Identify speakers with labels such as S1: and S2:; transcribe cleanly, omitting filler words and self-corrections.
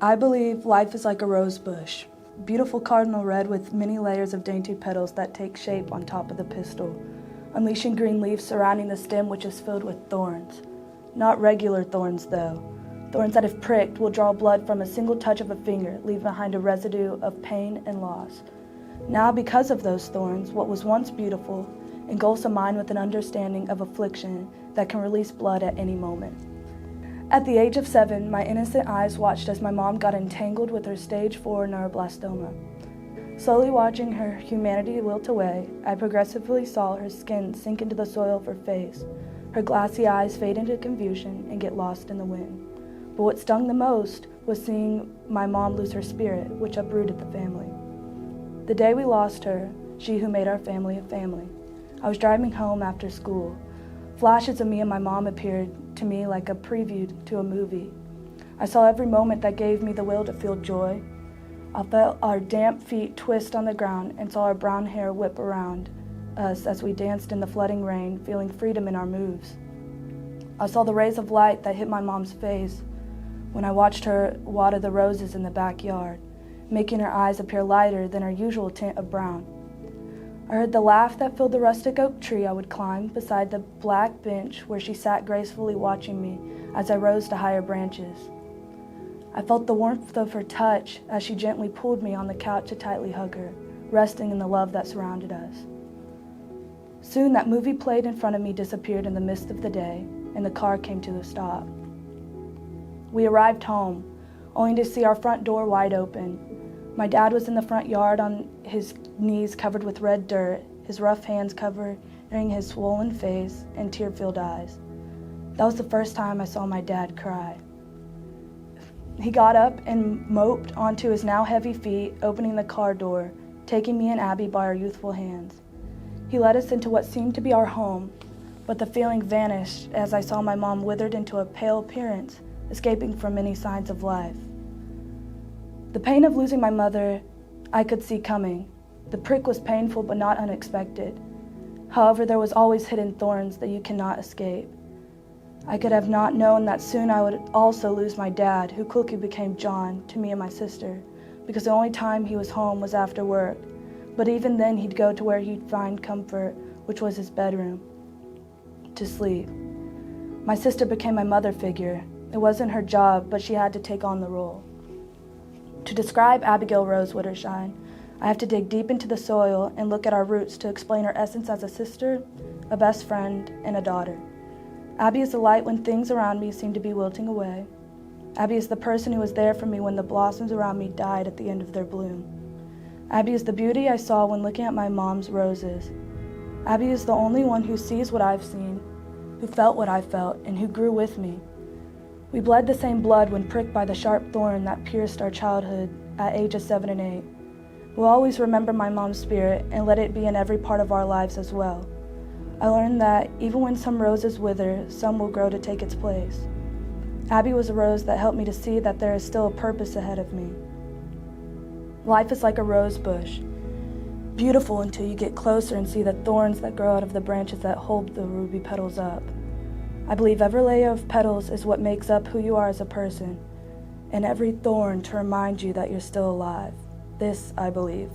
S1: I believe life is like a rose bush, beautiful cardinal red with many layers of dainty petals that take shape on top of the pistil, unleashing green leaves surrounding the stem which is filled with thorns. Not regular thorns though. Thorns that if pricked will draw blood from a single touch of a finger, leave behind a residue of pain and loss. Now because of those thorns, what was once beautiful engulfs a mind with an understanding of affliction that can release blood at any moment. At the age of 7, my innocent eyes watched as my mom got entangled with her stage 4 neuroblastoma. Slowly watching her humanity wilt away, I progressively saw her skin sink into the soil of her face, her glassy eyes fade into confusion and get lost in the wind. But what stung the most was seeing my mom lose her spirit, which uprooted the family. The day we lost her, she who made our family a family, I was driving home after school. Flashes of me and my mom appeared to me like a preview to a movie. I saw every moment that gave me the will to feel joy. I felt our damp feet twist on the ground and saw our brown hair whip around us as we danced in the flooding rain, feeling freedom in our moves. I saw the rays of light that hit my mom's face when I watched her water the roses in the backyard, making her eyes appear lighter than her usual tint of brown. I heard the laugh that filled the rustic oak tree I would climb beside the black bench where she sat gracefully watching me as I rose to higher branches. I felt the warmth of her touch as she gently pulled me on the couch to tightly hug her, resting in the love that surrounded us. Soon that movie played in front of me disappeared in the mist of the day, and the car came to a stop. We arrived home, only to see our front door wide open. My dad was in the front yard on his knees covered with red dirt, his rough hands covering his swollen face and tear-filled eyes. That was the first time I saw my dad cry. He got up and moped onto his now heavy feet, opening the car door, taking me and Abby by our youthful hands. He led us into what seemed to be our home, but the feeling vanished as I saw my mom withered into a pale appearance, escaping from many signs of life. The pain of losing my mother I could see coming. The prick was painful but not unexpected. However, there was always hidden thorns that you cannot escape. I could have not known that soon I would also lose my dad, who quickly became John to me and my sister, because the only time he was home was after work. But even then he'd go to where he'd find comfort, which was his bedroom, to sleep. My sister became my mother figure. It wasn't her job, but she had to take on the role. To describe Abigail Rose Wittershine, I have to dig deep into the soil and look at our roots to explain her essence as a sister, a best friend, and a daughter. Abby is the light when things around me seem to be wilting away. Abby is the person who was there for me when the blossoms around me died at the end of their bloom. Abby is the beauty I saw when looking at my mom's roses. Abby is the only one who sees what I've seen, who felt what I felt, and who grew with me. We bled the same blood when pricked by the sharp thorn that pierced our childhood at ages 7 and 8. We'll always remember my mom's spirit and let it be in every part of our lives as well. I learned that even when some roses wither, some will grow to take its place. Abby was a rose that helped me to see that there is still a purpose ahead of me. Life is like a rose bush, beautiful until you get closer and see the thorns that grow out of the branches that hold the ruby petals up. I believe every layer of petals is what makes up who you are as a person, and every thorn to remind you that you're still alive. This, I believe.